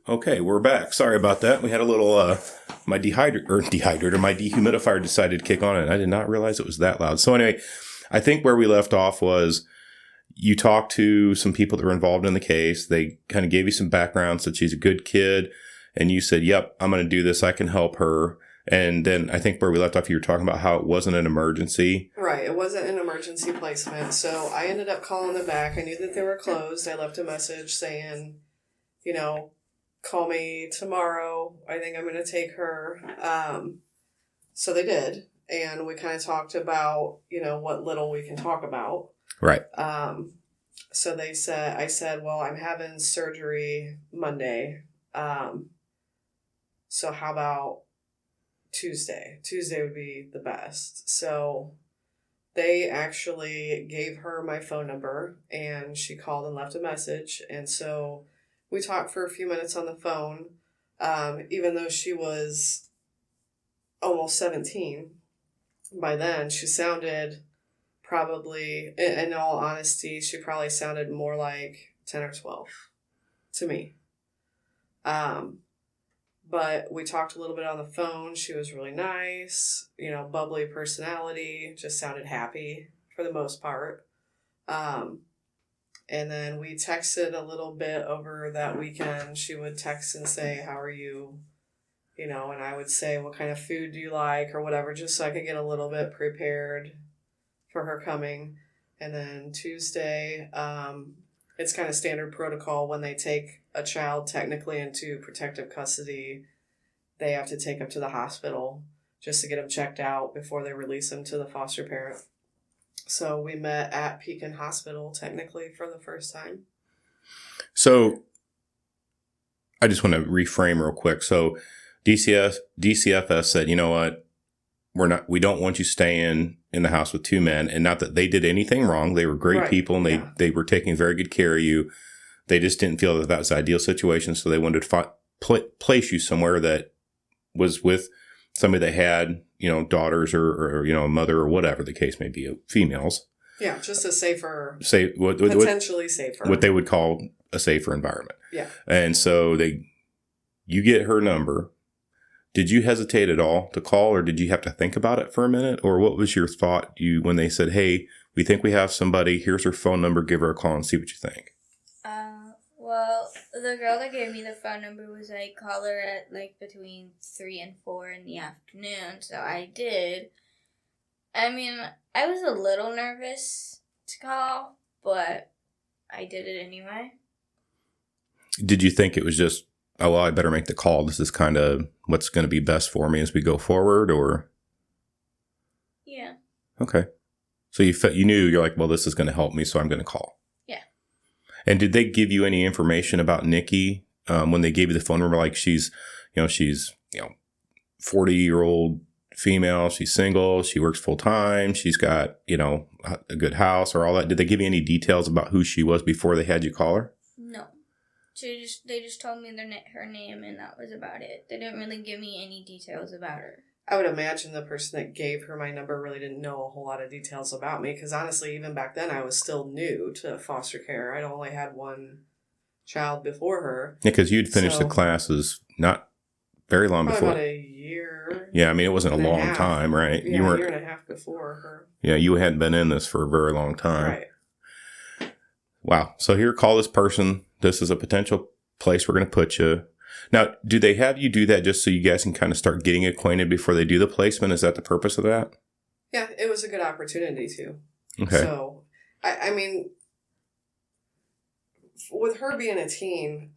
Okay, we're back. Sorry about that. We had a little my dehumidifier decided to kick on, and I did not realize it was that loud. So anyway, I think where we left off was you talked to some people that were involved in the case. They kind of gave you some background, said she's a good kid, and you said, "Yep, I'm going to do this. I can help her." And then I think where we left off, you were talking about how it wasn't an emergency. Right. It wasn't an emergency placement. So I ended up calling them back. I knew that they were closed. I left a message saying, call me tomorrow. I think I'm going to take her. So they did. And we kind of talked about, what little we can talk about. Right. So I said, well, I'm having surgery Monday. So how about Tuesday? Tuesday would be the best. So they actually gave her my phone number and she called and left a message. And so we talked for a few minutes on the phone. Even though she was almost 17, by then she sounded probably, in all honesty, she probably sounded more like 10 or 12 to me. But we talked a little bit on the phone. She was really nice, bubbly personality, just sounded happy for the most part. And then we texted a little bit over that weekend. She would text and say, "How are you?" And I would say, "What kind of food do you like?" or whatever, just so I could get a little bit prepared for her coming. And then Tuesday, it's kind of standard protocol when they take a child technically into protective custody. They have to take them to the hospital just to get them checked out before they release them to the foster parent. So we met at Pekin Hospital technically for the first time. So I just want to reframe real quick. So DCFS said, "You know what? We don't want you staying in the house with two men." And not that they did anything wrong. They were great people and they were taking very good care of you. They just didn't feel that was the ideal situation. So they wanted to place you somewhere that was with somebody that had, daughters or a mother or whatever the case may be, females. Yeah, just a safer, potentially safer. What they would call a safer environment. Yeah. And so you get her number. Did you hesitate at all to call, or did you have to think about it for a minute? Or what was your thought when they said, "Hey, we think we have somebody, here's her phone number, give her a call and see what you think"? Well, the girl that gave me the phone number was like, call her at between 3 and 4 in the afternoon. So I did. I mean, I was a little nervous to call, but I did it anyway. Did you think it was just, "Oh, well, I better make the call. This is kind of what's going to be best for me as we go forward," or? Yeah. Okay. So you knew, you're like, well, this is going to help me, so I'm going to call. Yeah. And did they give you any information about Nikki when they gave you the phone number? Like she's 40-year-old female. She's single. She works full time. She's got, a good house or all that. Did they give you any details about who she was before they had you call her? No. They just told me her name, and that was about it. They didn't really give me any details about her. I would imagine the person that gave her my number really didn't know a whole lot of details about me, because honestly, even back then, I was still new to foster care. I'd only had one child before her. Yeah, because you'd finished the classes not very long before. About a year. Yeah, I mean, it wasn't a long time, right? Yeah, a year and a half before her. Yeah, you hadn't been in this for a very long time. Right. Wow. So here, call this person. This is a potential place we're going to put you. Now, do they have you do that just so you guys can kind of start getting acquainted before they do the placement? Is that the purpose of that? Yeah, it was a good opportunity to. Okay. So, I mean, with her being a teen,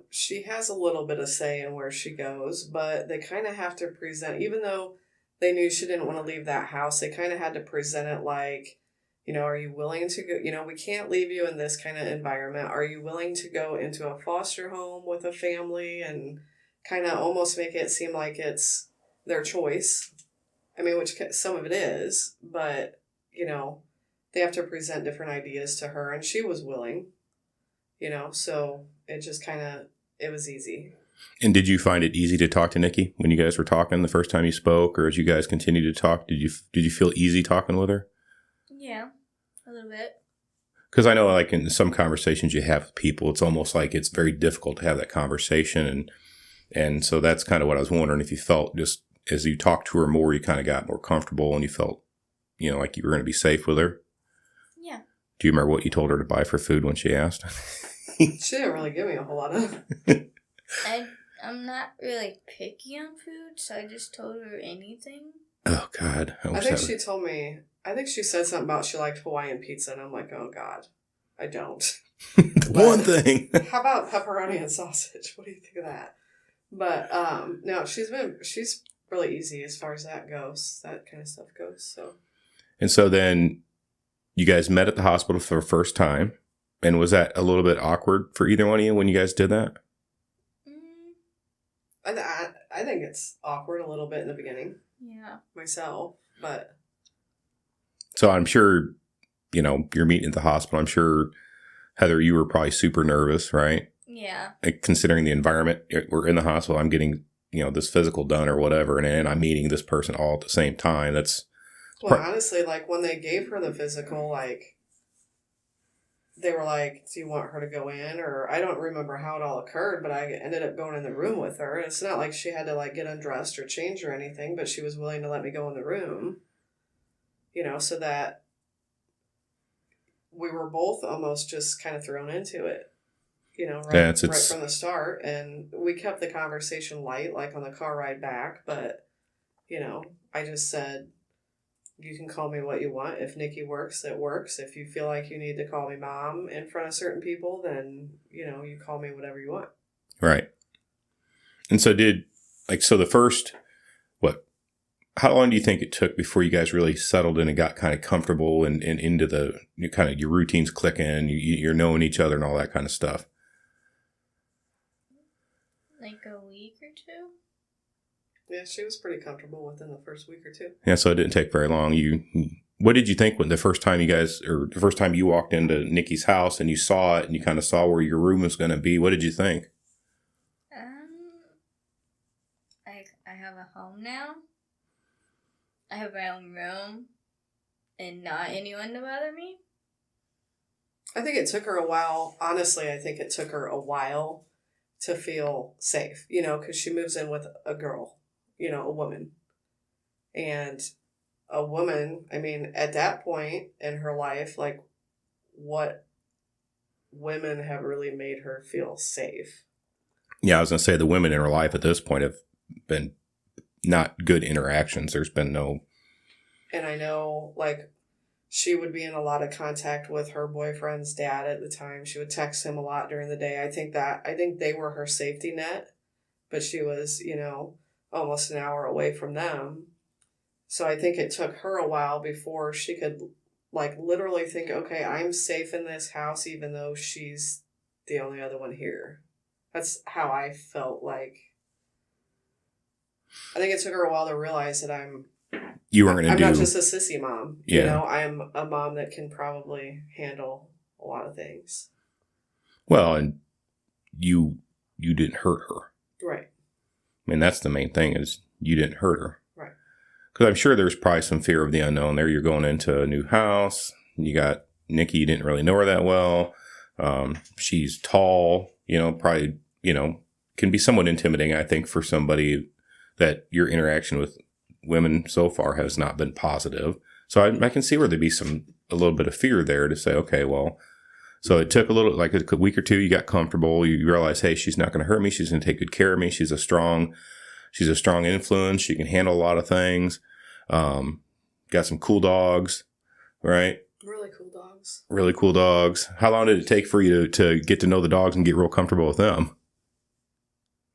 she has a little bit of say in where she goes, but they kind of have to present, even though they knew she didn't want to leave that house, they kind of had to present it like, are you willing to go, we can't leave you in this kind of environment. Are you willing to go into a foster home with a family and kind of almost make it seem like it's their choice? I mean, which some of it is, but, they have to present different ideas to her, and she was willing, so it just it was easy. And did you find it easy to talk to Nikki when you guys were talking the first time you spoke, or as you guys continued to talk, did you feel easy talking with her? Yeah, a little bit. Because I know, like in some conversations you have with people, it's almost like it's very difficult to have that conversation, and so that's kind of what I was wondering, if you felt just as you talked to her more, you kind of got more comfortable and you felt, like you were going to be safe with her. Yeah. Do you remember what you told her to buy for food when she asked? She didn't really give me a whole lot of. I'm not really picky on food, so I just told her anything. Oh God! I think she told me. I think she said something about she liked Hawaiian pizza, and I'm like, oh God, I don't. One thing. How about pepperoni and sausage? What do you think of that? But no, she's really easy as far as that goes. That kind of stuff goes. So. And so then, you guys met at the hospital for the first time, and was that a little bit awkward for either one of you when you guys did that? I think it's awkward a little bit in the beginning. Yeah. Myself, but. So I'm sure, you're meeting at the hospital. I'm sure, Heather, you were probably super nervous, right? Yeah. Like, considering the environment, we're in the hospital, I'm getting, this physical done or whatever, and I'm meeting this person all at the same time. Honestly, like when they gave her the physical, like they were like, do you want her to go in? Or I don't remember how it all occurred, but I ended up going in the room with her. It's not like she had to like get undressed or change or anything, but she was willing to let me go in the room, so that we were both almost just kind of thrown into it, right from the start. And we kept the conversation light, like on the car ride back. But, I just said, you can call me what you want. If Nikki works, it works. If you feel like you need to call me mom in front of certain people, then, you call me whatever you want. Right. And so the first, how long do you think it took before you guys really settled in and got kind of comfortable and into the kind of your routines clicking, you're knowing each other and all that kind of stuff? Like a week or two? Yeah, she was pretty comfortable within the first week or two. Yeah, so it didn't take very long. What did you think when the first time you walked into Nikki's house and you saw it and you kind of saw where your room was going to be? What did you think? I have a home now. I have my own room and not anyone to bother me. I think it took her a while. Honestly, I think it took her a while to feel safe, because she moves in with a girl. A woman. And a woman, at that point in her life, like, what women have really made her feel safe? Yeah, I was going to say the women in her life at this point have been not good interactions. There's been no... And I know, like, she would be in a lot of contact with her boyfriend's dad at the time. She would text him a lot during the day. I think they were her safety net, but she was, almost an hour away from them. So I think it took her a while before she could, like, literally think, okay, I'm safe in this house even though she's the only other one here. That's how I felt like. I think it took her a while to realize that I'm not just a sissy mom. Yeah. I'm a mom that can probably handle a lot of things. Well, and you didn't hurt her. Right. That's the main thing, is you didn't hurt her. Right. Because I'm sure there's probably some fear of the unknown there. You're going into a new house. You got Nikki, you didn't really know her that well. She's tall, probably, can be somewhat intimidating, I think, for somebody that your interaction with women so far has not been positive. So I can see where there'd be a little bit of fear there to say, okay, well, so it took like a week or two. You got comfortable. You realize, hey, she's not going to hurt me. She's going to take good care of me. She's a strong influence. She can handle a lot of things. Got some cool dogs, right? Really cool dogs. Really cool dogs. How long did it take for you to get to know the dogs and get real comfortable with them?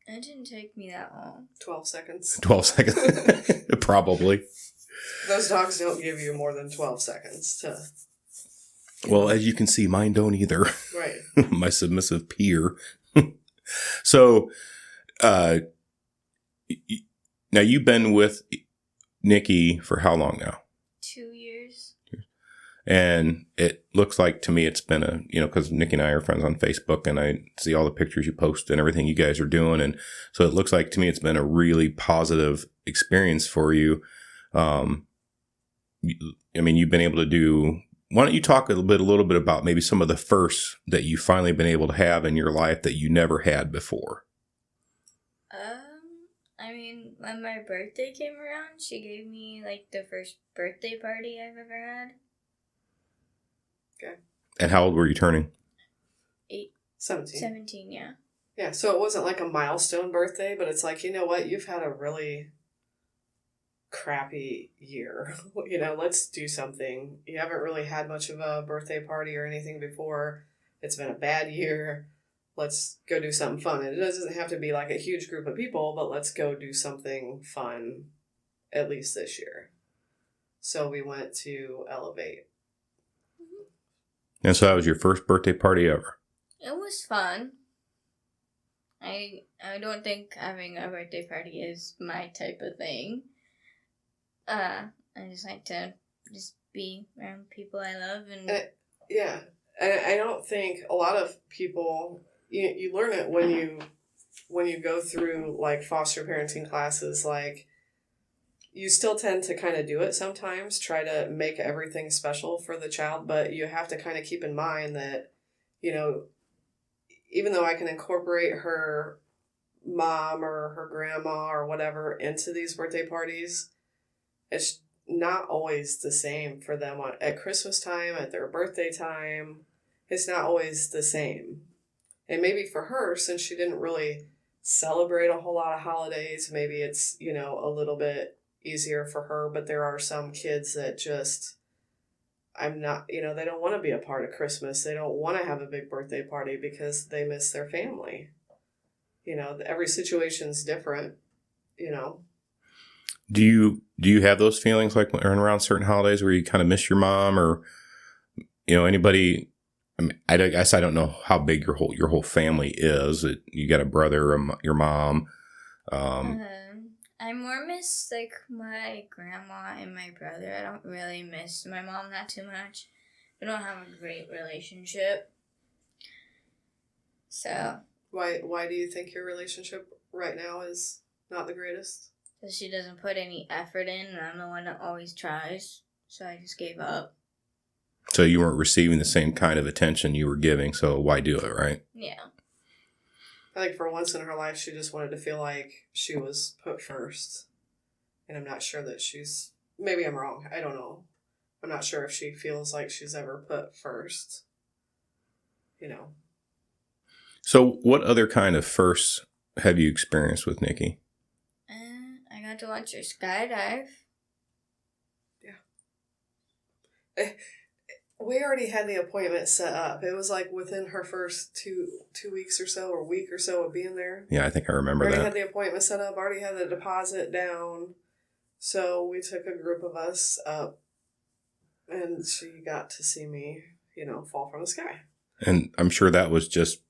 It didn't take me that long. 12 seconds. 12 seconds. Probably. Those dogs don't give you more than 12 seconds to... Well, as you can see, mine don't either. Right. My submissive peer. So, now you've been with Nikki for how long now? 2 years. And it looks like to me it's been because Nikki and I are friends on Facebook and I see all the pictures you post and everything you guys are doing. And so it looks like to me it's been a really positive experience for you. You've been able to do why don't you talk a little bit about maybe some of the firsts that you finally been able to have in your life that you never had before? I mean, when my birthday came around, she gave me like the first birthday party I've ever had. Okay. And how old were you turning? 17. Yeah. Yeah, so it wasn't like a milestone birthday, but it's like, you know what, you've had a really crappy year. Let's do something. You haven't really had much of a birthday party or anything before. It's been a bad year. Let's go do something fun. And it doesn't have to be like a huge group of people, but let's go do something fun, at least this year. So we went to Elevate. And so that was your first birthday party ever? It was fun. I don't think having a birthday party is my type of thing. I just like to just be around people I love and yeah. And I don't think a lot of people you learn it when you go through like foster parenting classes, like you still tend to kind of do it sometimes, try to make everything special for the child, but you have to kind of keep in mind that, even though I can incorporate her mom or her grandma or whatever into these birthday parties, it's not always the same for them at Christmas time, at their birthday time. It's not always the same. And maybe for her, since she didn't really celebrate a whole lot of holidays, maybe it's, a little bit easier for her. But there are some kids that just, they don't want to be a part of Christmas. They don't want to have a big birthday party because they miss their family. Every situation's different, Do you have those feelings like around certain holidays where you kind of miss your mom or, anybody? I mean, I guess I don't know how big your whole family is. You got a brother, your mom. I more miss like my grandma and my brother. I don't really miss my mom that too much. We don't have a great relationship. So why do you think your relationship right now is not the greatest? Because she doesn't put any effort in, and I'm the one that always tries. So I just gave up. So you weren't receiving the same kind of attention you were giving, so why do it, right? Yeah. I think for once in her life, she just wanted to feel like she was put first. And I'm not sure that maybe I'm wrong. I don't know. I'm not sure if she feels like she's ever put first. So what other kind of firsts have you experienced with Nikki? I got to watch her skydive. Yeah. We already had the appointment set up. It was like within her first two weeks or so, or week or so of being there. Yeah, I think I remember that. Already had the appointment set up, already had the deposit down. So we took a group of us up, and she got to see me, fall from the sky. And I'm sure that was just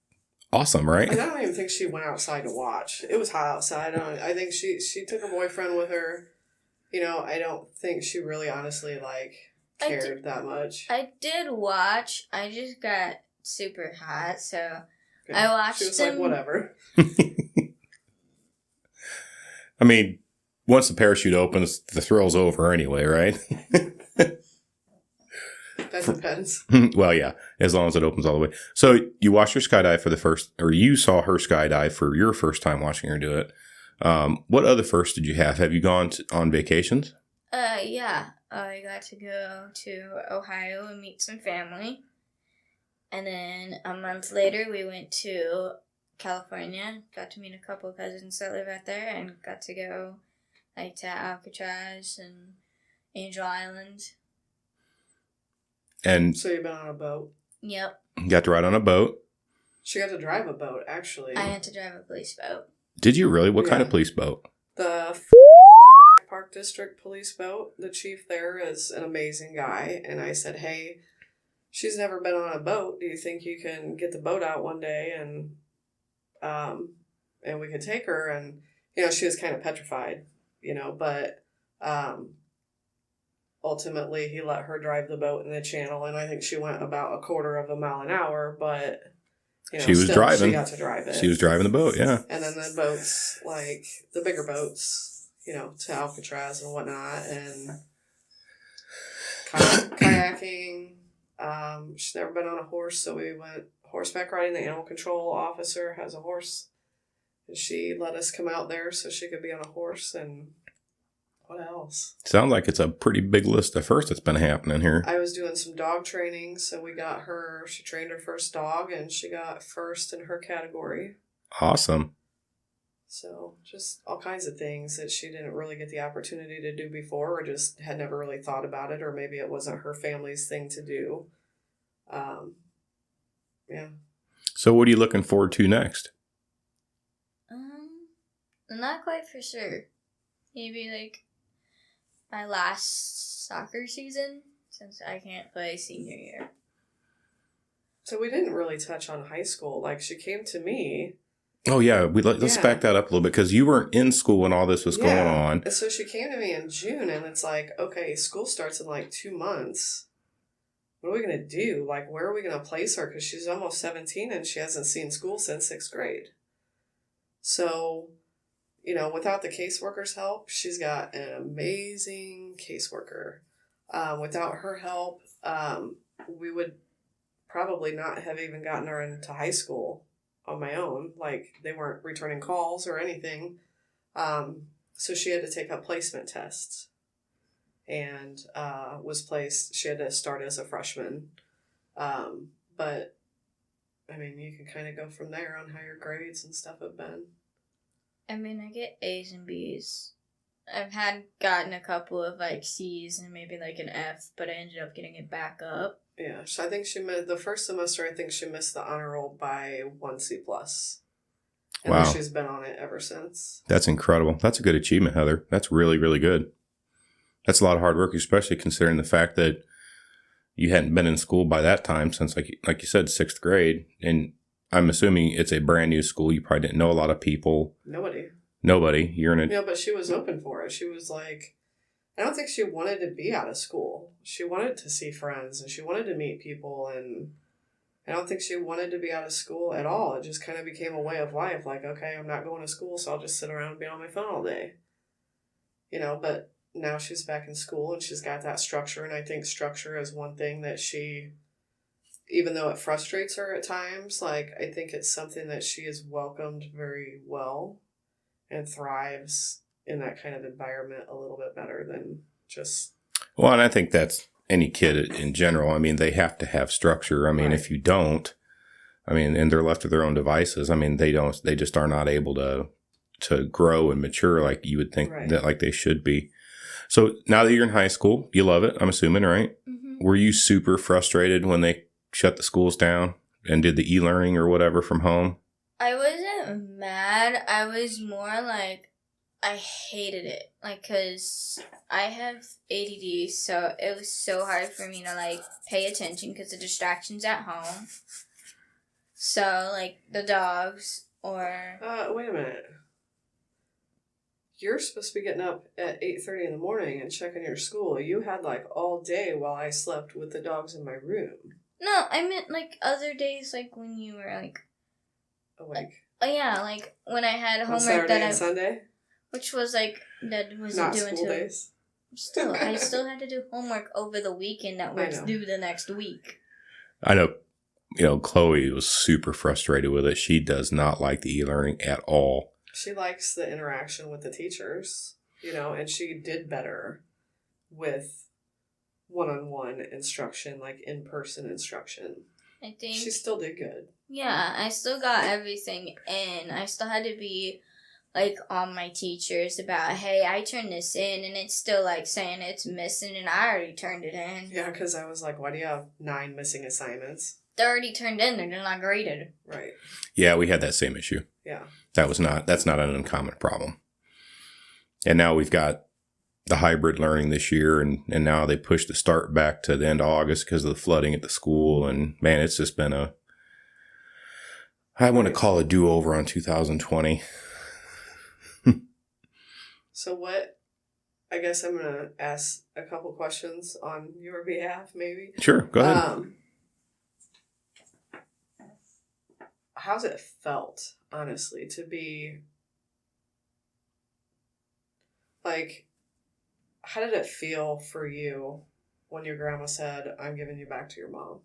awesome, right? And I don't even think she went outside to watch. It was hot outside. I think she took her boyfriend with her. I don't think she really honestly, cared that much. I did watch. I just got super hot, so okay. I watched. She was like, whatever. I mean, once the parachute opens, the thrill's over anyway, right? That depends. Well, yeah, as long as it opens all the way. So you watched her skydive you saw her skydive for your first time watching her do it. What other firsts did you have? Have you gone on vacations? Yeah. I got to go to Ohio and meet some family. And then a month later, we went to California. Got to meet a couple of cousins that live out there and got to go to Alcatraz and Angel Island. And so you've been on a boat? Yep. Got to ride on a boat? She got to drive a boat, actually. I had to drive a police boat. Did you really? What kind of police boat? The Park District police boat. The chief there is an amazing guy. And I said, hey, she's never been on a boat. Do you think you can get the boat out one day and we could take her? And, she was kind of petrified, but ultimately he let her drive the boat in the channel. And I think she went about 1/4 mile an hour, but she was driving. She got to drive it. She was driving the boat, yeah. And then the boats, the bigger boats, to Alcatraz and whatnot, and kayaking, She's never been on a horse, so we went horseback riding. The animal control officer has a horse, and she let us come out there so she could be on a horse. And what else? Sounds like it's a pretty big list of first that's been happening here. I was doing some dog training, so we got her. She trained her first dog, and she got first in her category. Awesome. So just all kinds of things that she didn't really get the opportunity to do before, or just had never really thought about it, or maybe it wasn't her family's thing to do. Yeah. So what are you looking forward to next? Not quite for sure. Maybe like my last soccer season, since I can't play senior year. So we didn't really touch on high school. Like, she came to me. Oh, yeah. Let's back that up a little bit, because you weren't in school when all this was going on. And so she came to me in June, and it's like, okay, school starts in like 2 months. What are we going to do? Like, where are we going to place her? Because she's almost 17 and she hasn't seen school since 6th grade. So, without the caseworker's help, she's got an amazing caseworker. Without her help, we would probably not have even gotten her into high school on my own. Like, they weren't returning calls or anything. So she had to take up placement tests, and was placed. She had to start as a freshman. But, I mean, you can kind of go from there on how your grades and stuff have been. I mean, I get A's and B's. I've gotten a couple of like C's and maybe like an F, but I ended up getting it back up. Yeah, so I think she missed the first semester. I think she missed the honor roll by 1 C+. And Wow. she's been on it ever since. That's incredible. That's a good achievement, Heather. That's really, really good. That's a lot of hard work, especially considering the fact that you hadn't been in school by that time since, like you said, 6th grade. And I'm assuming it's a brand new school. You probably didn't know a lot of people. Nobody. You're in a... Yeah, but she was open for it. She was like, I don't think she wanted to be out of school. She wanted to see friends, and she wanted to meet people, and I don't think she wanted to be out of school at all. It just kind of became a way of life. Like, okay, I'm not going to school, so I'll just sit around and be on my phone all day. But now she's back in school, and she's got that structure, and I think structure is one thing that she, even though it frustrates her at times, like, I think it's something that she has welcomed very well and thrives in that kind of environment a little bit better than just... Well, and I think that's any kid in general. I mean, they have to have structure. I mean, if you don't, and they're left to their own devices, they just are not able to grow and mature like you would think that like they should be. So now that you're in high school, you love it, I'm assuming, right? Mm-hmm. Were you super frustrated when they shut the schools down and did the e-learning or whatever from home? I wasn't mad. I was more like, I hated it. Like, because I have ADD, so it was so hard for me to, like, pay attention because the distractions at home. So, like, the dogs or... wait a minute. You're supposed to be getting up at 8:30 in the morning and checking your school. You had, like, all day while I slept with the dogs in my room. No, I meant, like, other days, like, when you were, like... Awake. Oh, yeah, like, when I had On homework Saturday and Sunday? Which was, like, that wasn't Not due school until... days. Still, I still had to do homework over the weekend that was due the next week. I know, Chloe was super frustrated with it. She does not like the e-learning at all. She likes the interaction with the teachers, and she did better with one-on-one instruction, like in-person instruction. I think... She still did good. Yeah, I still got everything in. I still had to be, like, on my teachers about, hey, I turned this in, and it's still, like, saying it's missing, and I already turned it in. Yeah, because I was like, why do you have 9 missing assignments? They're already turned in. They're not graded. Right. Yeah, we had that same issue. Yeah. That's not an uncommon problem. And now we've got the hybrid learning this year, and now they pushed the start back to the end of August because of the flooding at the school. And, man, it's just been I want to call a do-over on 2020. So I guess I'm going to ask a couple questions on your behalf, maybe. Sure, go ahead. How's it felt, honestly, to be, like, how did it feel for you when your grandma said, "I'm giving you back to your mom"?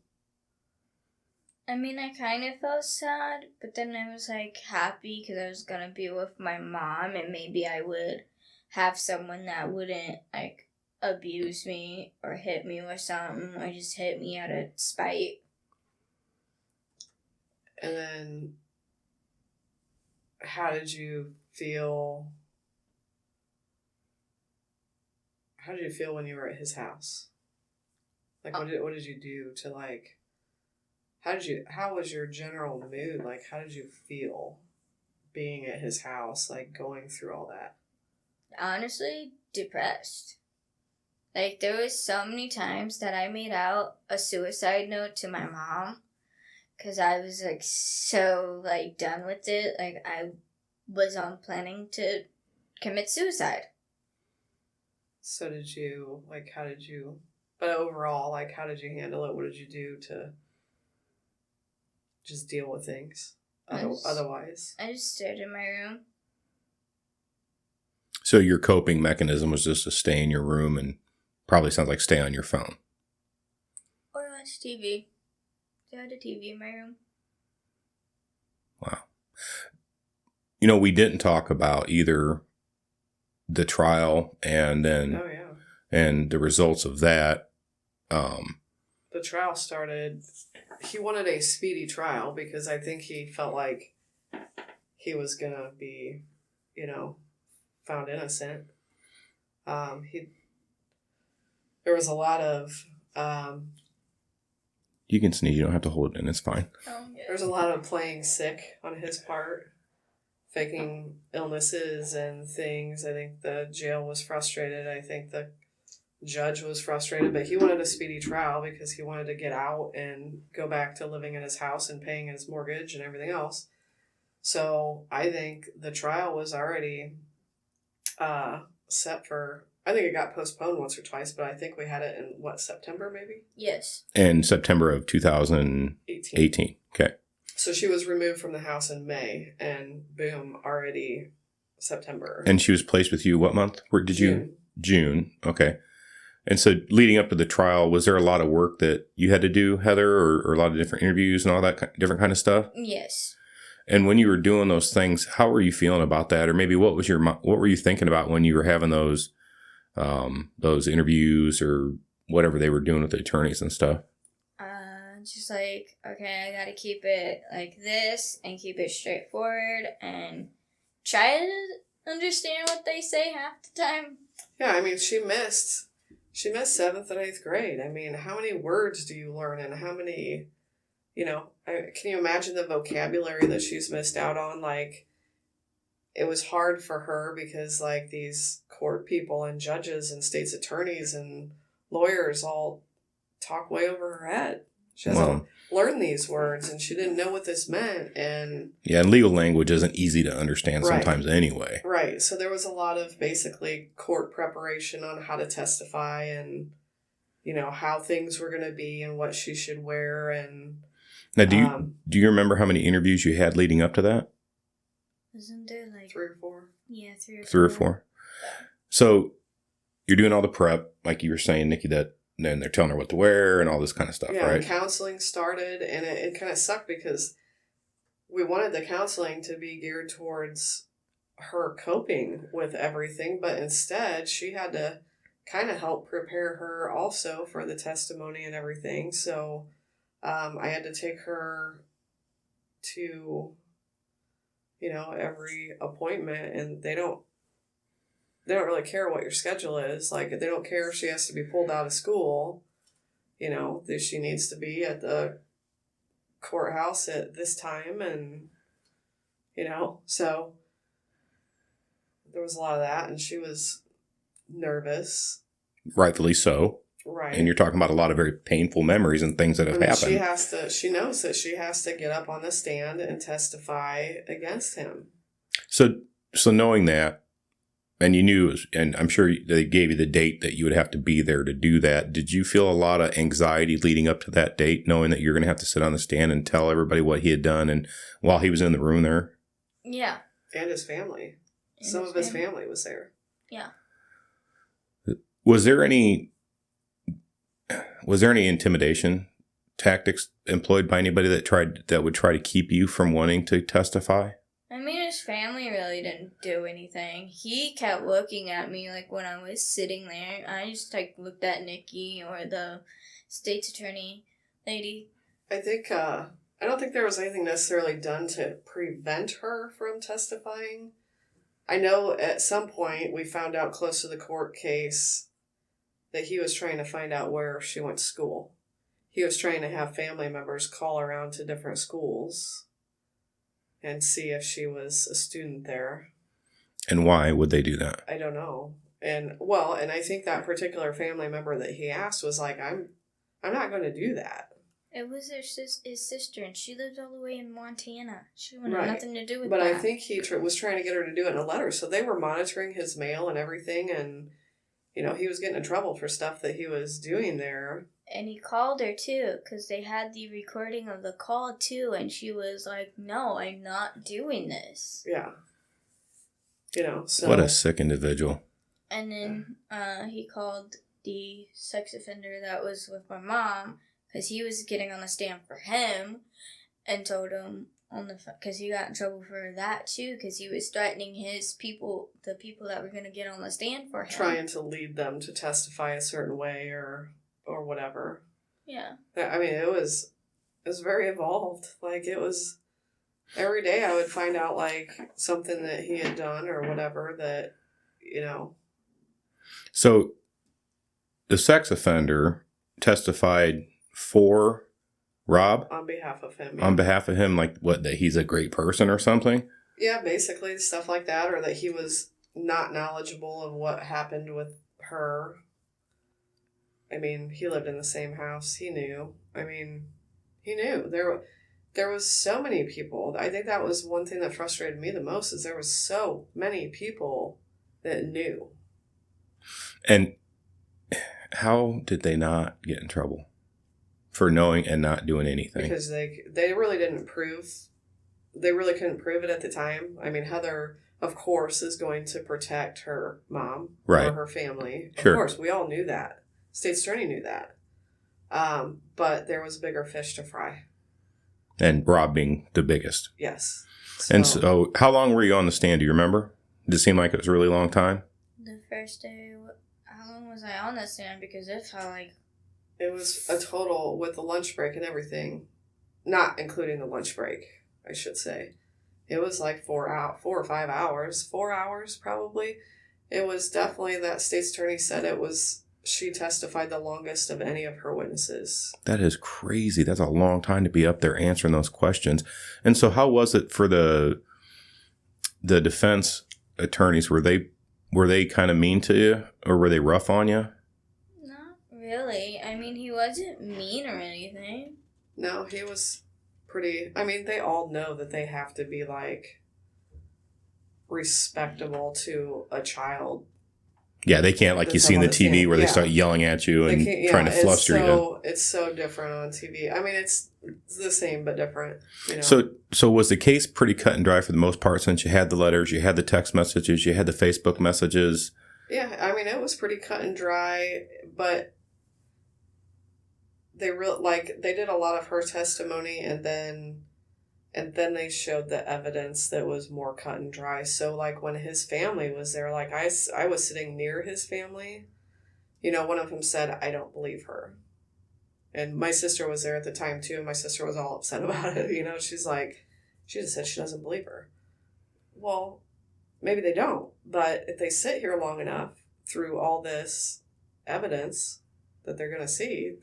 I mean, I kind of felt sad, but then I was like happy because I was gonna be with my mom, and maybe I would have someone that wouldn't like abuse me or hit me or something, or just hit me out of spite. And then, how did you feel? How did you feel when you were at his house? Like, what did you do to like? How was your general mood? Like, how did you feel being at his house, like going through all that? Honestly, depressed. Like, there was so many times that I made out a suicide note to my mom because I was like so like done with it. Like, I was on planning to commit suicide. So did you, like, how did you, but overall, like, how did you handle it? What did you do to just deal with things otherwise? I just stayed in my room. So your coping mechanism was just to stay in your room and probably sounds like stay on your phone. Or watch TV. I had a TV in my room. Wow. You know, we didn't talk about either the trial and then Oh, yeah. and the results of that. The trial started, he wanted a speedy trial because I think he felt like he was going to be, found innocent. There was a lot of, You can sneeze. You don't have to hold it in. It's fine. there's a lot of playing sick on his part, faking illnesses and things. I think the jail was frustrated. I think the judge was frustrated, but he wanted a speedy trial because he wanted to get out and go back to living in his house and paying his mortgage and everything else. So I think the trial was already set for, I think it got postponed once or twice, but I think we had it in, September maybe? Yes. In September of 2018. Okay. So she was removed from the house in May, and boom, already September. And she was placed with you what month? Where did you? June. Okay. And so leading up to the trial, was there a lot of work that you had to do, Heather, or a lot of different interviews and all that different kind of stuff? Yes. And when you were doing those things, how were you feeling about that? Or maybe what were you thinking about when you were having those interviews or whatever they were doing with the attorneys and stuff? Just like, okay, I gotta keep it like this and keep it straightforward and try to understand what they say half the time. Yeah, I mean, she missed 7th and 8th grade. I mean, how many words do you learn and how many, can you imagine the vocabulary that she's missed out on? Like, it was hard for her because, like, these court people and judges and state's attorneys and lawyers all talk way over her head. She hasn't learned these words, and she didn't know what this meant. And legal language isn't easy to understand Right. sometimes anyway. Right. So there was a lot of basically court preparation on how to testify and, how things were going to be and what she should wear. And Now, do you remember how many interviews you had leading up to that? Wasn't there like 3 or 4? Yeah, 3 or 4. 3 or 4. So you're doing all the prep, like you were saying, Nikki, that then they're telling her what to wear and all this kind of stuff, Yeah, right? and counseling started, and it kind of sucked because we wanted the counseling to be geared towards her coping with everything, but instead she had to kind of help prepare her also for the testimony and everything. So I had to take her to, every appointment, and they don't really care what your schedule is. Like, they don't care if she has to be pulled out of school, that she needs to be at the courthouse at this time. And, so there was a lot of that, and she was nervous. Rightfully so. Right. And you're talking about a lot of very painful memories and things that have happened. She knows that she has to get up on the stand and testify against him. So knowing that, and you knew, and I'm sure they gave you the date that you would have to be there to do that. Did you feel a lot of anxiety leading up to that date, knowing that you're going to have to sit on the stand and tell everybody what he had done and while he was in the room there? Yeah. And his family. Some of his family was there. Yeah. Was there any was there any intimidation tactics employed by anybody that would try to keep you from wanting to testify? I mean, his family really didn't do anything. He kept looking at me, like, when I was sitting there. I just, like, looked at Nikki or the state's attorney lady. I don't think there was anything necessarily done to prevent her from testifying. I know at some point we found out close to the court case that he was trying to find out where she went to school. He was trying to have family members call around to different schools and see if she was a student there. And why would they do that? I don't know. And I think that particular family member that he asked was like, I'm not going to do that. It was his sister, and she lived all the way in Montana. She wanted Right. nothing to do with But that. I think he was trying to get her to do it in a letter. So they were monitoring his mail and everything. And, he was getting in trouble for stuff that he was doing there. And he called her, too, because they had the recording of the call, too. And she was like, no, I'm not doing this. Yeah. So. What a sick individual. And then he called the sex offender that was with my mom, because he was getting on the stand for him, and told him because he got in trouble for that too, because he was threatening the people that were going to get on the stand for him, trying to lead them to testify a certain way or whatever. Yeah. I mean, it was very involved. Like, it was every day I would find out like something that he had done or whatever that. So the sex offender testified for Rob? On behalf of him. On behalf of him, like what, that he's a great person or something? Yeah, basically stuff like that, or that he was not knowledgeable of what happened with her. I mean, he lived in the same house. He knew. I mean, he knew. There was so many people. I think that was one thing that frustrated me the most, is there was so many people that knew. And how did they not get in trouble for knowing and not doing anything? Because they really didn't prove. They really couldn't prove it at the time. I mean, Heather, of course, is going to protect her mom Right. or her family. Sure. Of course, we all knew that. State's attorney knew that. But there was bigger fish to fry. And Rob being the biggest. Yes. And so how long were you on the stand? Do you remember? Did it seem like it was a really long time? The first day, how long was I on the stand? Because it felt like... It was a total, with the lunch break and everything, not including the lunch break, I should say. It was like 4 or 5 hours. 4 hours, probably. It was definitely, that state's attorney said she testified the longest of any of her witnesses. That is crazy. That's a long time to be up there answering those questions. And so how was it for the defense attorneys? Were they kind of mean to you, or were they rough on you? Not really. I mean, he wasn't mean or anything. No, he was pretty... I mean, they all know that they have to be, like, respectable to a child. Yeah, they can't, like you see in the TV where they start yelling at you and trying to fluster you. It's so different on TV. I mean, it's the same but different. So was the case pretty cut and dry for the most part, since you had the letters, you had the text messages, you had the Facebook messages? Yeah, I mean, it was pretty cut and dry, but they did a lot of her testimony, and then they showed the evidence that was more cut and dry. So, like, when his family was there, like, I was sitting near his family. One of them said, "I don't believe her." And my sister was there at the time, too, and my sister was all upset about it. She's like, she just said she doesn't believe her. Well, maybe they don't. But if they sit here long enough through all this evidence that they're going to see,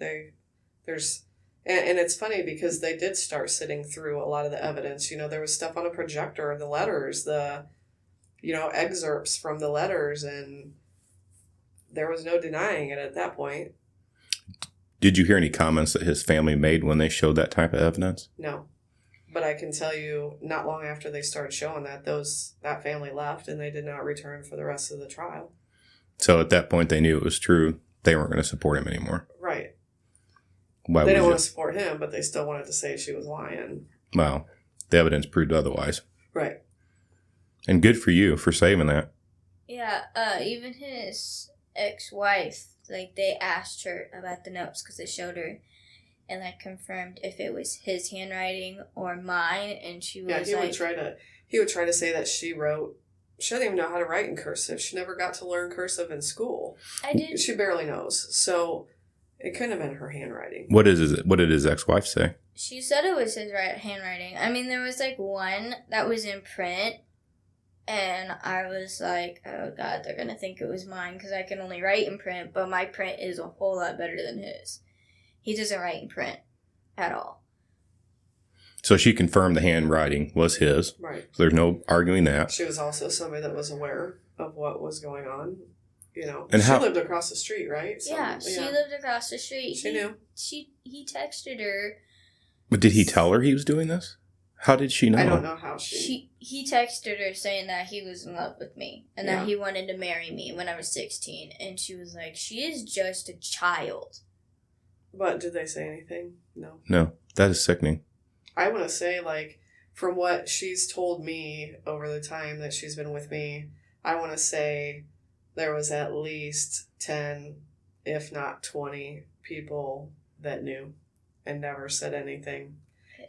there's... And it's funny because they did start sitting through a lot of the evidence. There was stuff on a projector, the letters, the, excerpts from the letters, and there was no denying it at that point. Did you hear any comments that his family made when they showed that type of evidence? No. But I can tell you, not long after they started showing that family left, and they did not return for the rest of the trial. So at that point, they knew it was true. They weren't going to support him anymore. Right. Why they didn't want to support him, but they still wanted to say she was lying. Well, the evidence proved otherwise. Right. And good for you for saving that. Yeah, even his ex-wife, like, they asked her about the notes because they showed her and, like, confirmed if it was his handwriting or mine, and she was he would try to say that she doesn't even know how to write in cursive. She never got to learn cursive in school. I did. She barely knows. So it couldn't have been her handwriting. What did his ex-wife say? She said it was his handwriting. I mean, there was, like, one that was in print, and I was like, oh, God, they're going to think it was mine because I can only write in print, but my print is a whole lot better than his. He doesn't write in print at all. So she confirmed the handwriting was his. Right. So there's no arguing that. She was also somebody that was aware of what was going on. You know, And she how- lived across the street, right? So, Yeah, she lived across the street. She knew. He texted her. But did he tell her he was doing this? How did she know? I don't know how she. He texted her saying that he was in love with me and Yeah. that he wanted to marry me when I was 16. And she was like, she is just a child. But did they say anything? No. No, that is sickening. I want to say, like, from what she's told me over the time that she's been with me, I want to say there was at least 10, if not 20 people that knew and never said anything.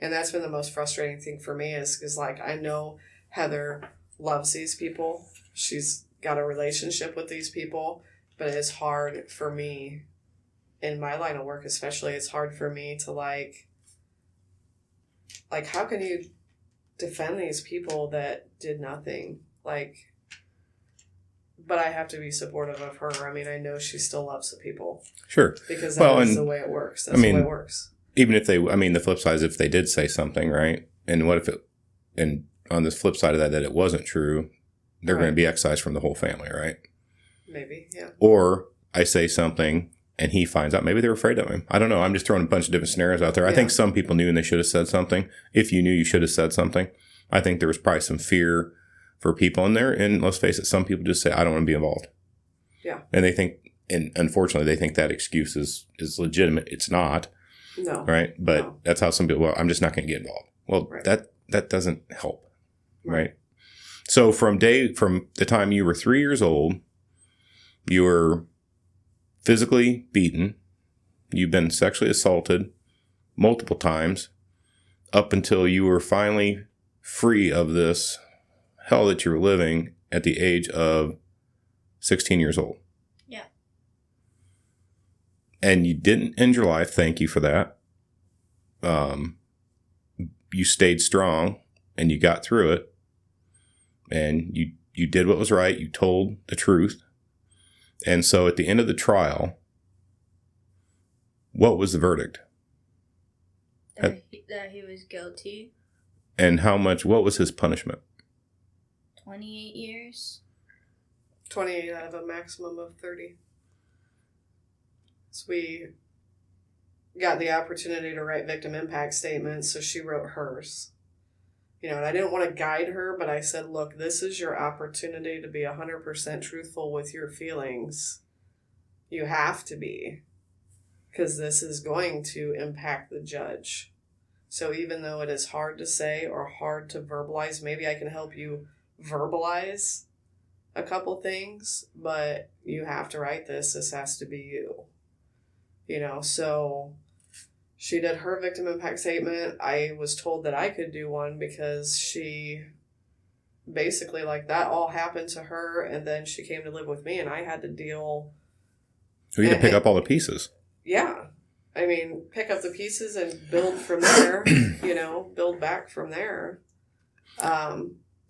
And that's been the most frustrating thing for me is like, I know Heather loves these people. She's got a relationship with these people, but it's hard for me in my line of work, especially. It's hard for me to like, how can you defend these people that did nothing? Like, but I have to be supportive of her. I mean, I know she still loves the people. Sure. Because that is the way it works. That's the way it works. Even if the flip side is if they did say something, right? And what if and on the flip side of that it wasn't true, they're going to be excised from the whole family, right? Maybe, yeah. Or I say something and he finds out. Maybe they're afraid of him. I don't know. I'm just throwing a bunch of different scenarios out there. I think some people knew and they should have said something. If you knew, you should have said something. I think there was probably some fear for people in there. And let's face it, some people just say, I don't want to be involved. Yeah. And they think, and unfortunately, they think that excuse is legitimate. It's not. No. Right. But that's how some people, well, I'm just not going to get involved. Well, that doesn't help. Right. So from the time you were 3 years old, you were physically beaten. You've been sexually assaulted multiple times up until you were finally free of this hell that you were living at the age of 16 years old. Yeah. And you didn't end your life. Thank you for that. You stayed strong and you got through it. And you did what was right. You told the truth. And so at the end of the trial, what was the verdict? That he was guilty. And what was his punishment? 28 years. 28 out of a maximum of 30. So we got the opportunity to write victim impact statements, so she wrote hers. You know, and I didn't want to guide her, but I said, look, this is your opportunity to be 100% truthful with your feelings. You have to be, because this is going to impact the judge. So even though it is hard to say or hard to verbalize, maybe I can help you verbalize a couple things, but you have to write this. This has to be you. You know, so she did her victim impact statement. I was told that I could do one because she basically, like, that all happened to her, and then she came to live with me, and I had to deal. So you had to pick up all the pieces. Yeah. I mean, pick up the pieces and build from there, you know, build back from there.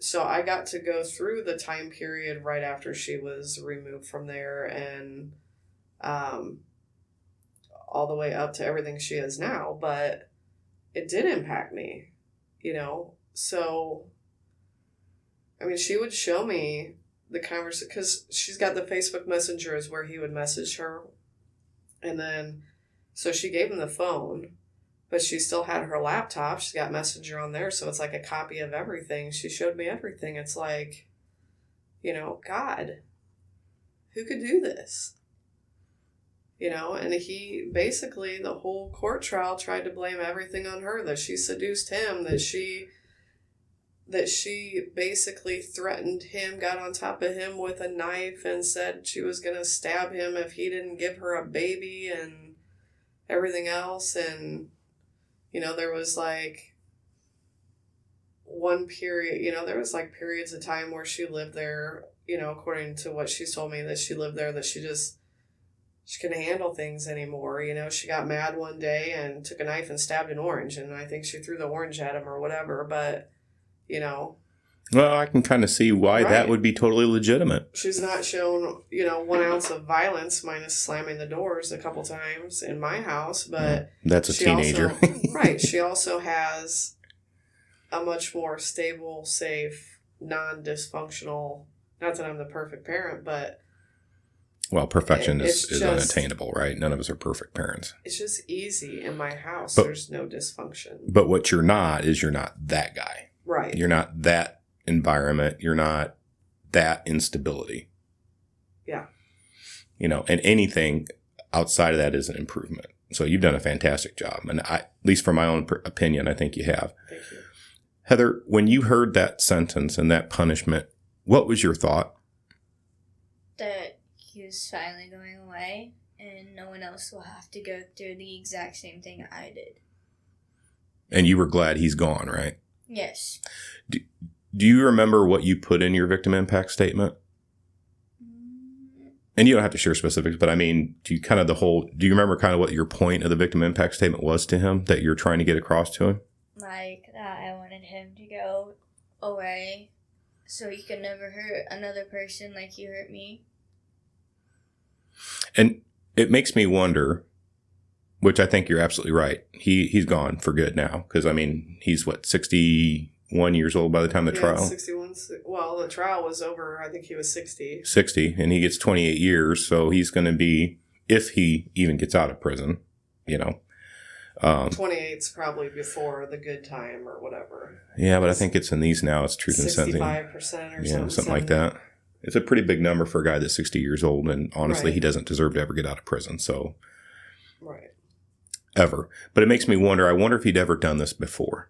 So I got to go through the time period right after she was removed from there and all the way up to everything she is now. But it did impact me, you know. So, I mean, she would show me the conversation because she's got the Facebook messengers where he would message her. And then, so she gave him the phone, but she still had her laptop. She's got Messenger on there, so it's like a copy of everything. She showed me everything. It's like, you know, God, who could do this? You know, and he basically, the whole court trial tried to blame everything on her, that she seduced him, that that she basically threatened him, got on top of him with a knife and said she was going to stab him if he didn't give her a baby and everything else. And, you know, there was like one period, you know, there was like periods of time where she lived there, you know, according to what she's told me, that she lived there, that she couldn't handle things anymore. You know, she got mad one day and took a knife and stabbed an orange, and I think she threw the orange at him or whatever, but, you know. Well, I can kind of see why Right. that would be totally legitimate. She's not shown, you know, 1 ounce of violence minus slamming the doors a couple times in my house, but That's a she teenager. also, right, she also has a much more stable, safe, non-dysfunctional, not that I'm the perfect parent, but Well, perfection It's is just- unattainable, right? None of us are perfect parents. it's just easy in my house. But- There's no dysfunction. But what you're not is you're not that guy. Right. You're not that environment. You're not that instability. Yeah. You know, and anything outside of that is an improvement. So you've done a fantastic job. And at least from my own opinion, I think you have. Thank you. Heather, when you heard that sentence and that punishment, what was your thought? That he was finally going away, and no one else will have to go through the exact same thing I did. And you were glad he's gone, right? Yes. Do you remember what you put in your victim impact statement? Mm, And you don't have to share specifics, but I mean, do you remember kind of what your point of the victim impact statement was to him that you're trying to get across to him? Like that I wanted him to go away so he could never hurt another person like he hurt me. And it makes me wonder, which I think you're absolutely right. He's gone for good now. Cause I mean, he's 61 years old by the time the Yeah, trial, 61. Well, the trial was over. I think he was 60. 60, and he gets 28 years. So he's going to be, if he even gets out of prison, you know, 28's probably before the good time or whatever. yeah, but I think it's in these now. It's truth in sentencing. 65% or something. Yeah, something like that. It's a pretty big number for a guy that's 60 years old, and honestly, Right. he doesn't deserve to ever get out of prison. So Right. ever, but it makes me wonder. I wonder if he'd ever done this before,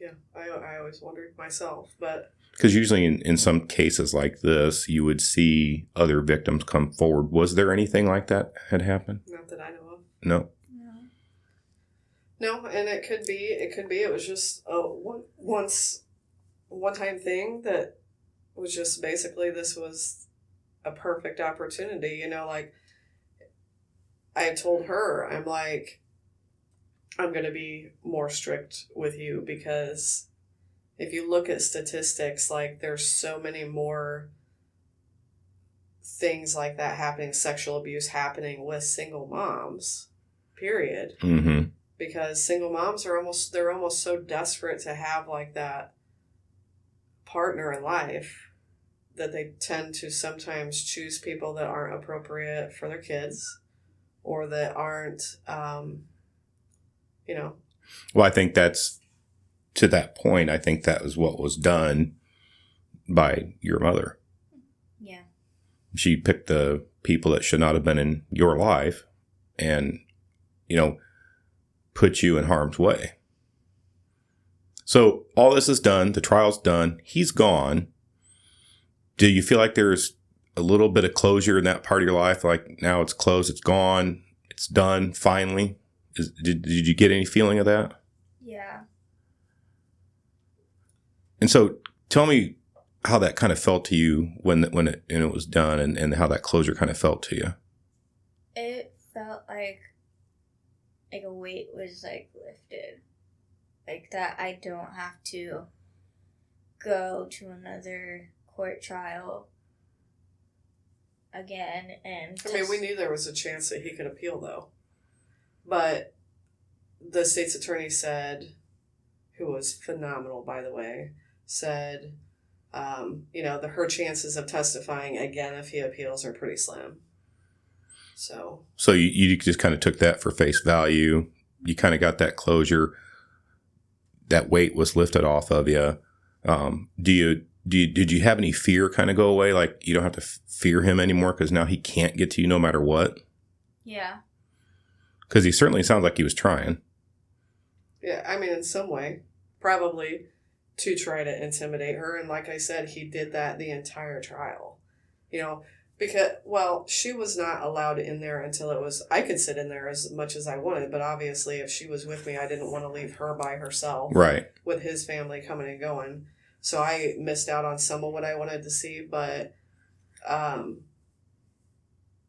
Yeah, I always wondered myself, but because usually in some cases like this, you would see other victims come forward. Was there anything like that had happened? not that I know of. No. No. No, and it could be. It was just a one-time thing that was just basically, this was a perfect opportunity. You know, like I told her, I'm like, I'm going to be more strict with you, because if you look at statistics, like there's so many more things like that happening, sexual abuse happening with single moms, period. Mm-hmm. Because single moms are almost so desperate to have like that partner in life that they tend to sometimes choose people that aren't appropriate for their kids, or that aren't, you know. Well, I think that's, to that point, I think that was what was done by your mother. Yeah. She picked the people that should not have been in your life and, you know, put you in harm's way. So all this is done. The trial's done. He's gone. Do you feel like there's a little bit of closure in that part of your life? Like now it's closed, it's gone, it's done, finally? Did you get any feeling of that? Yeah. And so tell me how that kind of felt to you when it was done, and how that closure kind of felt to you. It felt like a weight was like lifted. Like that I don't have to go to another court trial again. And I mean, we knew there was a chance that he could appeal, though. But the state's attorney said, who was phenomenal, by the way, said, you know, her chances of testifying again if he appeals are pretty slim. So you just kind of took that for face value. You kind of got that closure. That weight was lifted off of you. Did you have any fear kind of go away? Like you don't have to fear him anymore because now he can't get to you no matter what? Yeah. Because he certainly sounds like he was trying. yeah, I mean, in some way, probably to try to intimidate her. And like I said, he did that the entire trial. You know, because, well, she was not allowed in there until I could sit in there as much as I wanted, but obviously if she was with me, I didn't want to leave her by herself. Right. With his family coming and going. So I missed out on some of what I wanted to see, but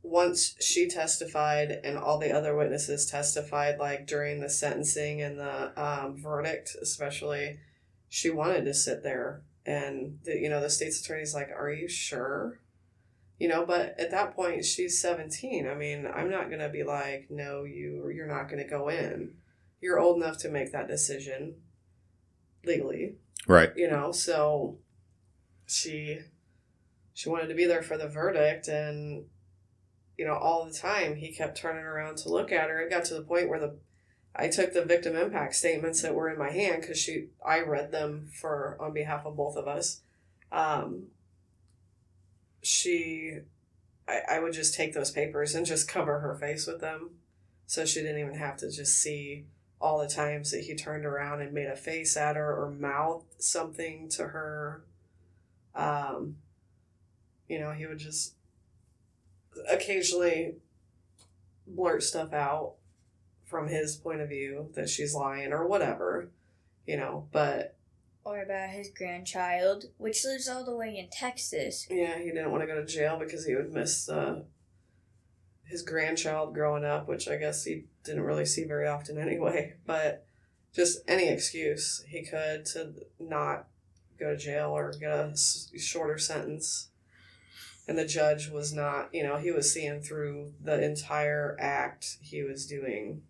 once she testified and all the other witnesses testified, like during the sentencing and the verdict, especially, she wanted to sit there. And, the state's attorney's like, are you sure? But at that point, she's 17. I mean, I'm not going to be like, no, you're not going to go in. You're old enough to make that decision legally. Right. So she wanted to be there for the verdict, and, all the time he kept turning around to look at her. It got to the point where I took the victim impact statements that were in my hand because I read them on behalf of both of us. I would just take those papers and just cover her face with them, so she didn't even have to just see all the times that he turned around and made a face at her or mouthed something to her. He would just occasionally blurt stuff out from his point of view that she's lying or whatever, but... Or about his grandchild, which lives all the way in Texas. Yeah, he didn't want to go to jail because he would miss his grandchild growing up, which I guess he didn't really see very often anyway. But just any excuse he could to not go to jail or get a shorter sentence. And the judge was not, he was seeing through the entire act he was doing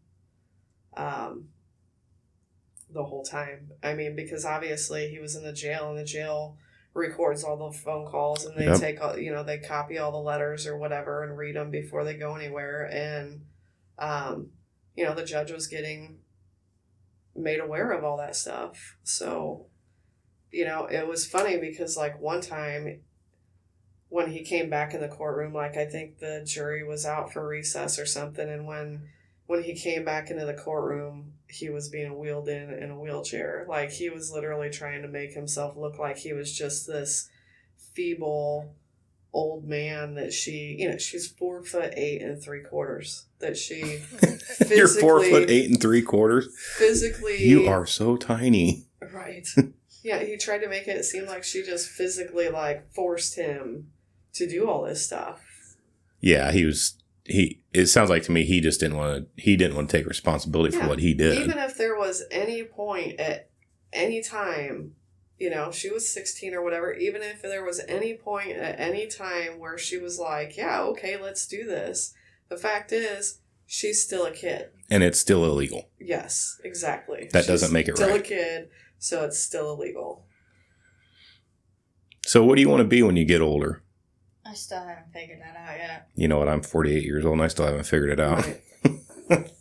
the whole time. I mean, because obviously he was in the jail, and the jail records all the phone calls, and they take all, they copy all the letters or whatever and read them before they go anywhere. And, the judge was getting made aware of all that stuff. So, it was funny because, like, one time when he came back in the courtroom, like, I think the jury was out for recess or something, and when he came back into the courtroom, he was being wheeled in a wheelchair. Like, he was literally trying to make himself look like he was just this feeble old man that she's 4'8 3/4. That she physically... You're 4'8 3/4? Physically... You are so tiny. Right. Yeah, he tried to make it seem like she just physically, like, forced him to do all this stuff. Yeah, it sounds like to me he just didn't want to take responsibility for what he did. Even if there was any point at any time, she was 16 or whatever, even if there was any point at any time where she was like, yeah, okay, let's do this. The fact is, she's still a kid. And it's still illegal. Yes, exactly. That doesn't make it right. Still a kid, so it's still illegal. So what do you want to be when you get older? I still haven't figured that out yet. You know what? I'm 48 years old and I still haven't figured it out. Right.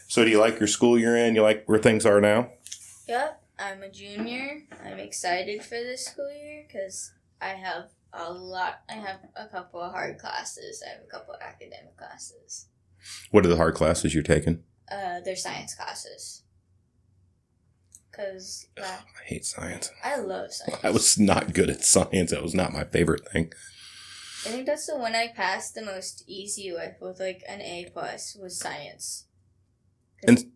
So do you like your school you're in? You like where things are now? Yep. I'm a junior. I'm excited for this school year because I have a couple of hard classes. I have a couple of academic classes. What are the hard classes you're taking? They're science classes. Because I hate science. I love science. I was not good at science. That was not my favorite thing. I think that's the one I passed the most easy with like an A+, was science. And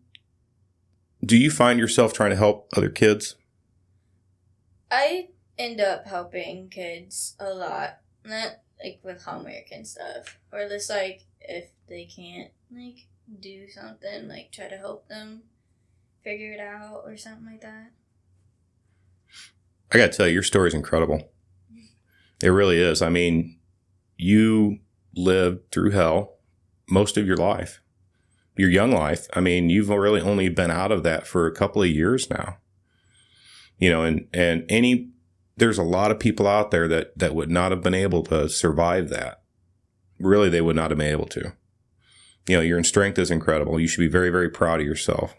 do you find yourself trying to help other kids? I end up helping kids a lot. Not like with homework and stuff. Or just like if they can't like do something, like try to help them figure it out or something like that. I gotta tell you, your story's incredible. It really is. I mean, you lived through hell most of your life, your young life. I mean, you've really only been out of that for a couple of years now. And there's a lot of people out there that would not have been able to survive that. Really, they would not have been able to. Your strength is incredible. You should be very, very proud of yourself.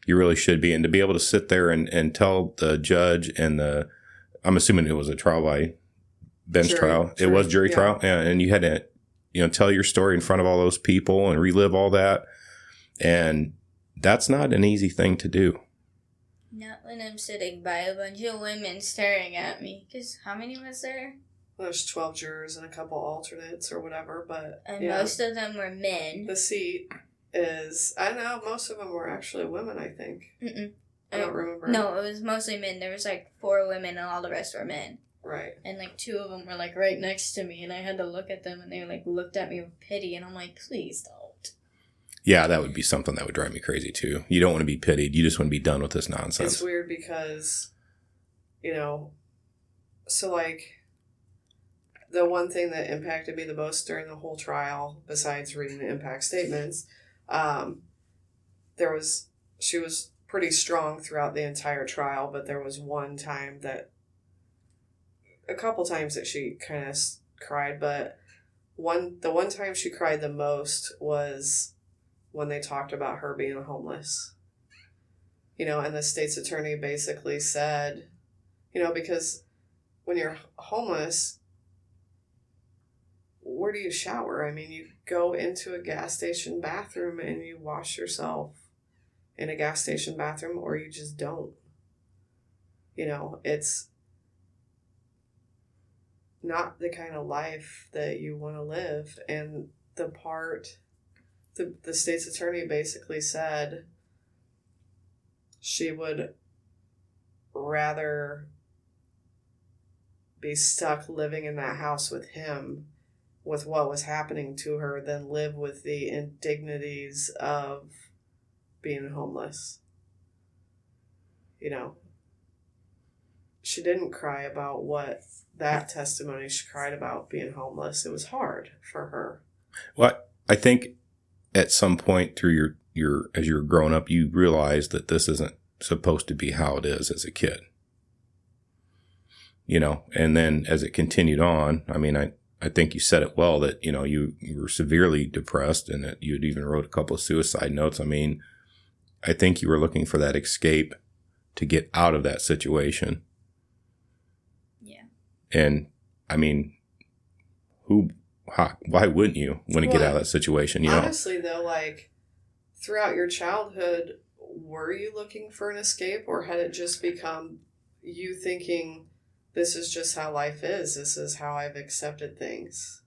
You really should be. And to be able to sit there and tell the judge and I'm assuming it was a trial by bench trial. It was jury trial. And you had to, tell your story in front of all those people and relive all that. And that's not an easy thing to do. Not when I'm sitting by a bunch of women staring at me. Because how many was there? There's 12 jurors and a couple alternates or whatever, but And most of them were men. The seat is, I don't know, most of them were actually women, I think. Mm-mm. I don't remember. No, it was mostly men. There was like 4 women and all the rest were men. Right. And like 2 of them were like right next to me and I had to look at them and they like looked at me with pity and I'm like, please don't. Yeah, that would be something that would drive me crazy too. You don't want to be pitied. You just want to be done with this nonsense. It's weird because, so like, the one thing that impacted me the most during the whole trial, besides reading the impact statements, she was pretty strong throughout the entire trial, but there was a couple times that she kind of cried, but the one time she cried the most was when they talked about her being homeless. And the state's attorney basically said, because when you're homeless, where do you shower? I mean, you go into a gas station bathroom and you wash yourself in a gas station bathroom, or you just don't. It's not the kind of life that you want to live. And the state's attorney basically said she would rather be stuck living in that house with him with what was happening to her than live with the indignities of being homeless. She didn't cry about that testimony. She cried about being homeless. It was hard for her. Well, I think at some point through your as you're growing up, you realize that this isn't supposed to be how it is as a kid. And then as it continued on, I mean, I think you said it well that, you were severely depressed and that you'd even wrote a couple of suicide notes. I mean, I think you were looking for that escape to get out of that situation. Yeah. And I mean, why wouldn't you want to get out of that situation? Honestly, though, like throughout your childhood, were you looking for an escape, or had it just become you thinking, this is just how life is. This is how I've accepted things.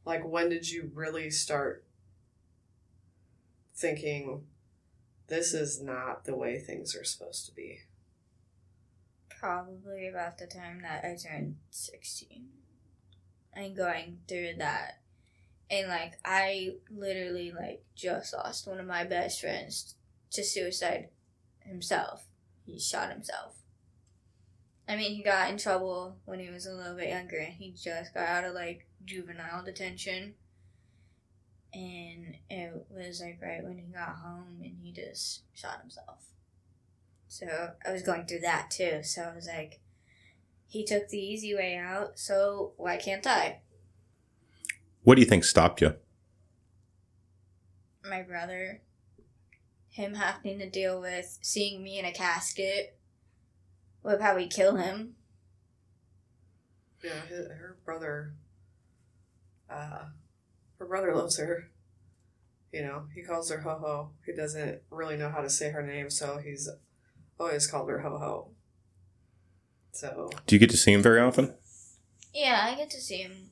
Like, when did you really start thinking, this is not the way things are supposed to be? Probably about the time that I turned 16. And going through that. And, like, I literally, like, just lost one of my best friends to suicide himself. He shot himself. I mean, he got in trouble when he was a little bit younger. He just got out of, like, juvenile detention. And it was, like, right when he got home and he just shot himself. So I was going through that, too. So I was like, he took the easy way out, so why can't I? What do you think stopped you? My brother. Him having to deal with seeing me in a casket. Would probably kill him. Yeah, her brother loves her. He calls her Ho-Ho. He doesn't really know how to say her name, so he's always called her Ho-Ho. So. Do you get to see him very often? Yeah, I get to see him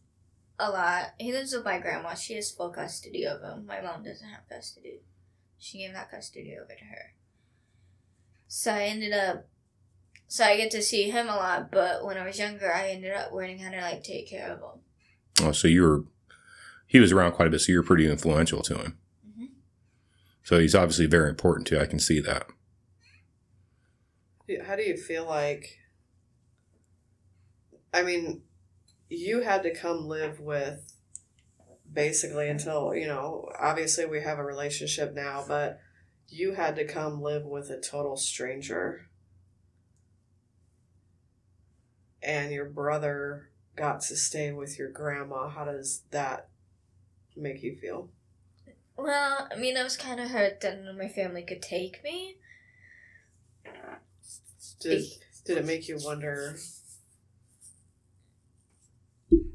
a lot. He lives with my grandma. She has full custody of him. My mom doesn't have custody. She gave that custody over to her. So I get to see him a lot, but when I was younger, I ended up learning how to, like, take care of him. Oh, so he was around quite a bit, so you're pretty influential to him. Mm-hmm. So he's obviously very important to you. I can see that. How do you feel like, I mean, you had to come live with basically until, obviously we have a relationship now, but you had to come live with a total stranger. And your brother got to stay with your grandma. How does that make you feel? Well, I mean, I was kind of hurt that none of my family could take me. Did it make you wonder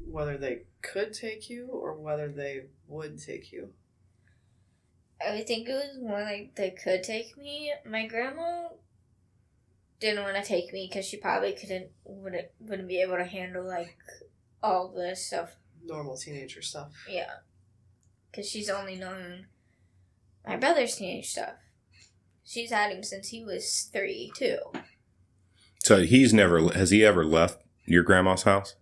whether they could take you or whether they would take you? I think it was more like they could take me. My grandma didn't want to take me because she probably wouldn't be able to handle like all this stuff. Normal teenager stuff. Yeah, because she's only known my brother's teenage stuff. She's had him since he was 3 too. So has he ever left your grandma's house?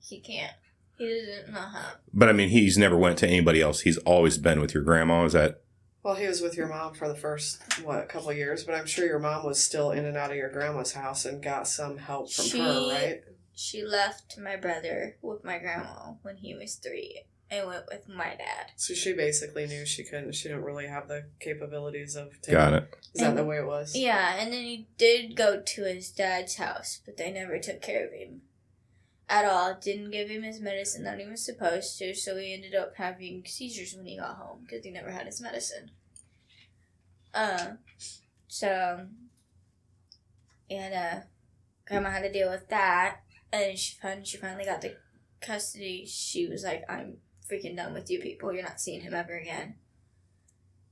He can't. He doesn't know how. But I mean, he's never went to anybody else. He's always been with your grandma. Is that? Well, he was with your mom for the first, couple of years, but I'm sure your mom was still in and out of your grandma's house and got some help from her, right? She left my brother with my grandma when he was 3 and went with my dad. So she basically knew she didn't really have the capabilities of taking. Got it. Is that the way it was? Yeah, and then he did go to his dad's house, but they never took care of him at all. Didn't give him his medicine that he was supposed to, so he ended up having seizures when he got home because he never had his medicine. Grandma had to deal with that, and she finally got the custody. She was like, "I'm freaking done with you people. You're not seeing him ever again."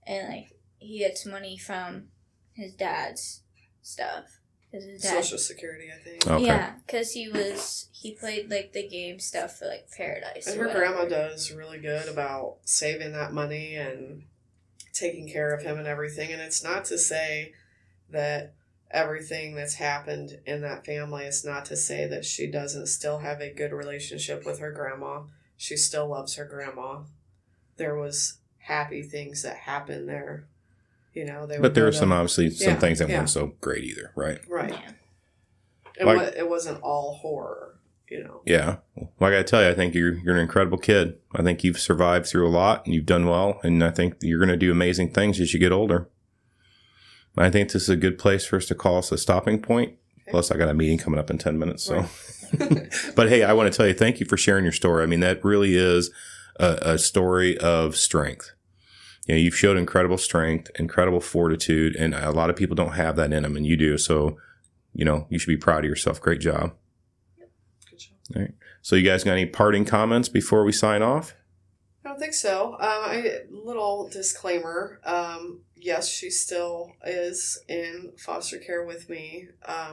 And like, he gets money from his dad's stuff. His dad, Social Security, I think. Okay. yeah, because he played like the game stuff for like Paradise. And or her whatever. grandma does really good about saving that money and taking care of him and everything. And it's not to say that everything that's happened in that family is not to say that she doesn't still have a good relationship with her grandma. She still loves her grandma. There was happy things that happened there. You know, But there are some obviously some Yeah, things that yeah. weren't so great either, right? Right. Yeah. And Like- it wasn't all horror, you know. Yeah. Well, I got to tell you, I think you're an incredible kid. I think you've survived through a lot and you've done well. And I think you're going to do amazing things as you get older. I think this is a good place for us to call us a stopping point. Okay. Plus, I got a meeting coming up in 10 minutes. So, Right. but hey, I want to tell you, thank you for sharing your story. I mean, that really is a story of strength. You know, you've showed incredible strength, incredible fortitude, and a lot of people don't have that in them, and you do. So, you know, you should be proud of yourself. Great job. Good job. All right. So, you guys got any parting comments before we sign off? I don't think so. Little disclaimer. Yes, she still is in foster care with me.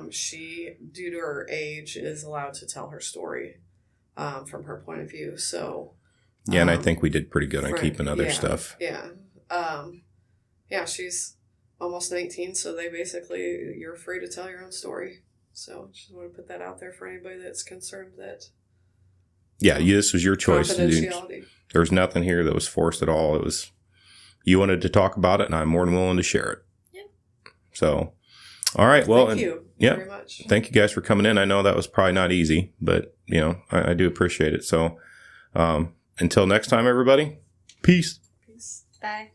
She, due to her age, is allowed to tell her story from her point of view. So, Yeah, and I think we did pretty good on right, keeping other yeah, stuff. Yeah. She's almost 19, so you're free to tell your own story. So, just want to put that out there for anybody that's concerned that Yeah, this was your choice. confidentiality. There was nothing here that was forced at all. It was, you wanted to talk about it, and I'm more than willing to share it. Yeah. So, all right. Well, Thank you yeah. very much. Thank you guys for coming in. I know that was probably not easy, but, you know, I do appreciate it. So, until next time, everybody, peace. Peace. Bye.